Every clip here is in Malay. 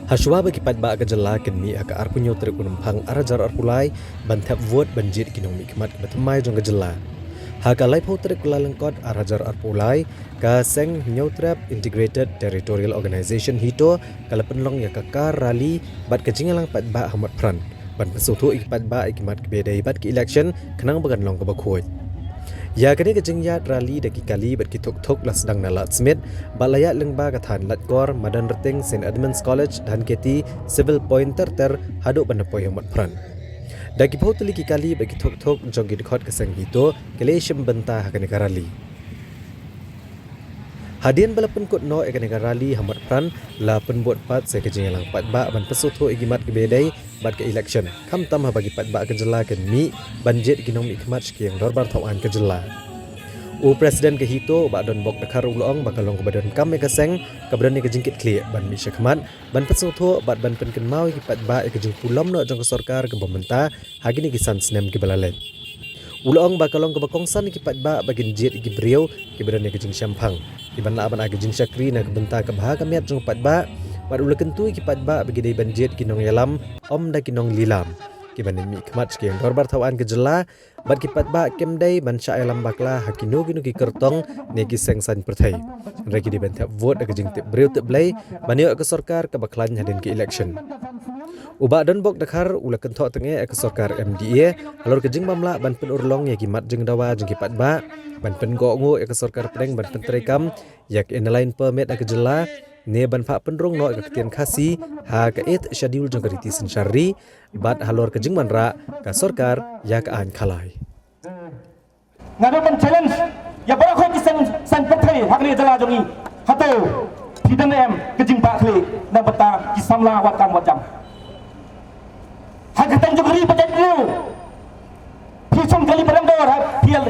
Hashwa bagi padba ka jala ken mi aka arpunyo trek unumpang arajar arpulai bantap vote banjir kinong mikmat batamai jong ka jala. Haka lai pau trek kulalengkot arajar arpulai ka seng nyautrap integrated territorial organization hito kala penlong ya kakar rally bat kajingalang padba hamat pran ban pesutu ik padba ikmat kebedai bat ki election kenang bagan long ka bakhoi. Ya kini kejingyat rally daki kali bat kitok-tok lah sedang nalat smith balayat lengba kathan latkor madan reting St. Edmunds College dan keti civil point ter haduk bandapoi hamat pran. Daki pau tuli ki kali bat kitok-tok jong gidkhot keseng hito keleshim bentah hakani rally. Hadian bala penkut no ekani rally hamat pran la penbuat pat saya kejingalang patba ban pesutu igimat kebedai bat ke election kam tamah bagi patba kejela ken mi banjit ginong mi khmat skiang dorbar thawan kejela u presiden ke hito ba don bok dakar ulong bakalong kebadan kam me kaseng kebadan ni kejingkit kli ban mi syakmat ban pesutu bat ban penken mau ki patba ke jing pulom no jong ke sarkar ke pemerintah hagini kisan snem ke balalen ulong bakalong ke bakongsan ki patba bagin jit ki briau kebadan ni kejing syampang iban la aban agi jin syakri na kebenta ke bahaga miat jong patba bat ula kentu ki patba bagi dai banjit kinong yalam om da kinong lilam ki ban mi khmat ki dorbar thawan ke jela bat ki patba kem dai ban sha yalam bakla hakino ginu ki kertong ne ki sengsan perthai ragi di bentap vote agi jing tip breu tip blai banio ke sarkar ke baklan hadin ki election Uba dan bok dakar ula kentok tenge ke sarkar MDA alor ke jing mamla ban pen urlong ya ki mat jing dawa jing ki patba ban pen gongo ya ke sarkar preng ban pen terekam yak inline permit ke jela ne ban fa penrong no ke ketian khasi ha ke et schedule jong keriti sensyari bat halor ke jing manra ka sarkar ya ka an khalai ngado ban challenge ya bara khoi ki san perthai hakni jala jongi hato thidan em ke jing ba khli na bata ki samla wat kam wat jam Hagatan jogri bajet dulu. Pisong kali berangdor pial.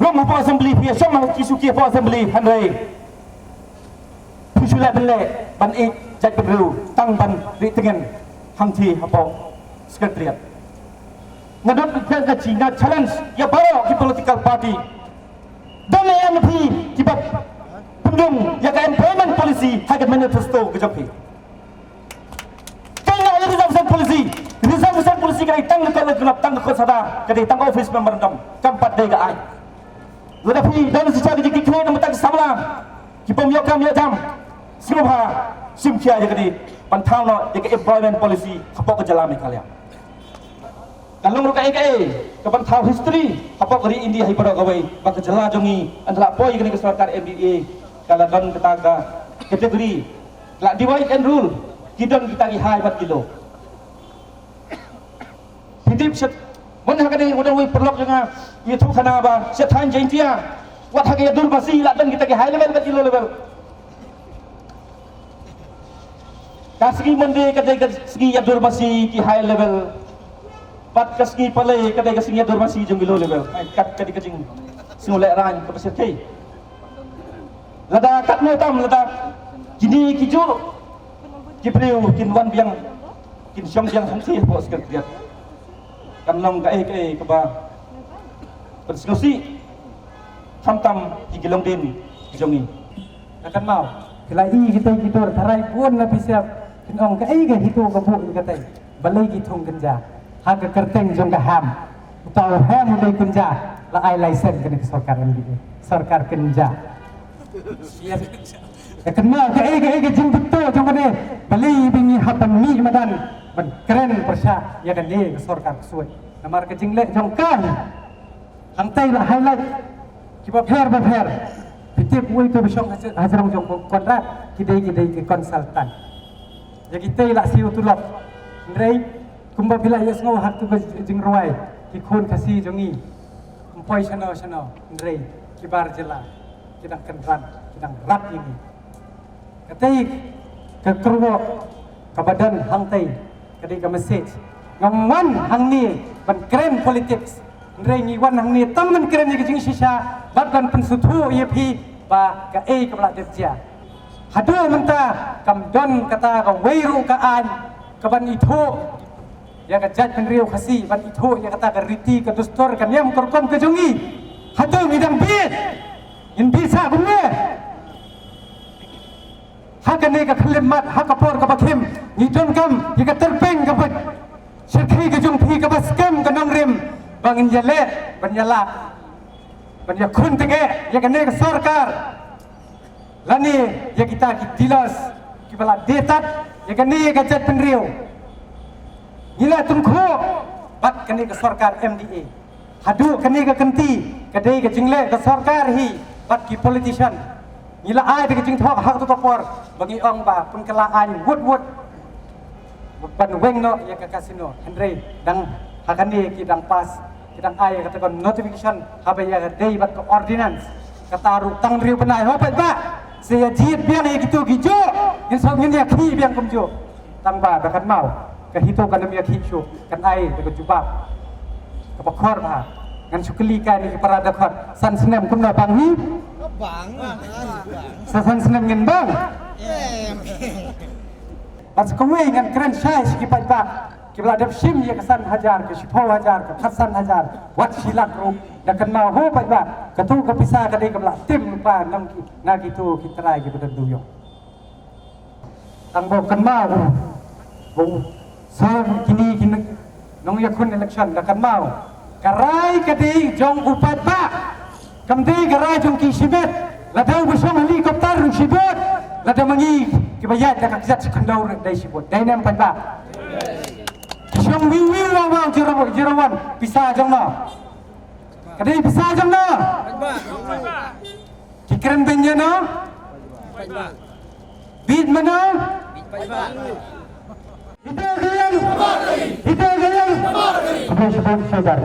Rumah po assembly pial som kisuki po assembly handai. Pusula bele ban ik jat dulu tang ban ri tengen hangti hapo sekretariat. Ngadot ke China challenge ya baro ki political party. Dan MP kibat pendung ya ka employment policy hagat manifesto ke jopi. Rizal polisi kena tang ke gelap tang ke sada kena tang office memorandum kampat dai ga ai lada pi dan secara di kini nama tak samla ki pom yo kam yo jam simha simkia je kedi pantau no je ke employment policy apa ke jalan kalian kalau lu kai ke pantau history apa ke India hi pada gawai ba ke jala jongi andra poi kene ke sarkar MDA kalau don ketaga kategori la divide and rule kidon kita ki hai 4 kilo Hidip set mana kene udah we perlok jangan itu kana ba set han jentia wat hage dur basi la dan kita ke high level ke low level kasgi mende kate segi dur basi ki high level pat kasgi pale kate segi dur basi jeng low level kat kadi kajing sinulek ran ke pasir kai lada kat no tam lada kini kijur kipriu kinwan biang kin syong biang sangsi bo sekalian kanlong ka ke ba berdiskusi tam digilong din jongi akan mau kelai kita gitor tarai pun na bisa kinong ka ke hitu ka bu katai balai githong genja ha ka kerteng jong ka ham utaw ham dei kunja la ai license kene sarkar MDA sarkar kenja akan mau ka jing betul jong kene balai bingi hatam mi madan ban keren persya ya kan dia sarkar suai namar ke jinglek jongkan hantai la highlight kiba pher pitip woi to besong hajarong jong kontrak kidai ke konsultan ya kita la siu tulok ndrei kumba bila ya sngo hak tu jing roi ki khon khasi jongi empoi chano ndrei kibar jela kidang kenran kidang rat ini katai ke kerwo kabadan hantai kadai ke message ngaman hang ni ban keren politics ndrei ngi wan hang ni tam man keren ni jing shisha bat ban pensutu yepi ba ka ke bla derja hadu menta kam don kata ka weiru ka an ka ban itu ya ka jat penriu khasi ban itu ya kata ka riti ka dustor kan yam korkom ke jongi hadu midang bit in bisa bunne ha ka kan ni ka khalimat hakapor ka bakhim ni don kam ni ka terpeng ka bat serkhi ka jung phi ka baskem ka nong rim bangin jale banyala banya khun tege ya kan ni ka sarkar lani ya kita ki dilas ki bala detat ya kan ni ka jat penriu nila tungkhu bat kan ni ka sarkar MDA hadu kan ni ka kenti kadai ka jingle ka sarkar hi bat ki politician nila ai ka jing thok hak tu topor bagi ong ba pun kala an wut ban weng no ya ka kasino Henry dang hakani ki dang pas ki dang ai kata kon notification habe ya dei bat ko ordinance kataru tang riu benai ho pat ba sia jiet biang ya gitu gijo in so ngin ya ki biang kumjo tang ba kan mau ka hito kan ya ki shu kan ai ka jubab ka pakor ba ngan sukli ka ni para dakhot san senem kum na bang hi bang san senem ngin bang pas kowe ngan keren syai siki pat ba ki bla dap sim ya kesan hajar ke sipo hajar ke khasan hajar wat silak ru da kan mau ho pat ba ka tu ka pisah ka dei ka bla tim pa nam ki na gitu ki trai ki bedan duyo tang bo kan mau bo so kini kini nong ya kun election da kan mau karai ka dei jong upat ba kam dei karai jong ki sibet la dau bersama helikopter sibet la da mangi ki bayat da ka zat sekandau dai sibet dai nem pat ba Jong wiwi wang jerawan bisa jong no. Kadai bisa jong no. Kikren benya no. Bid mana? Kita gayang. Kita gayang. Sebelum sedar.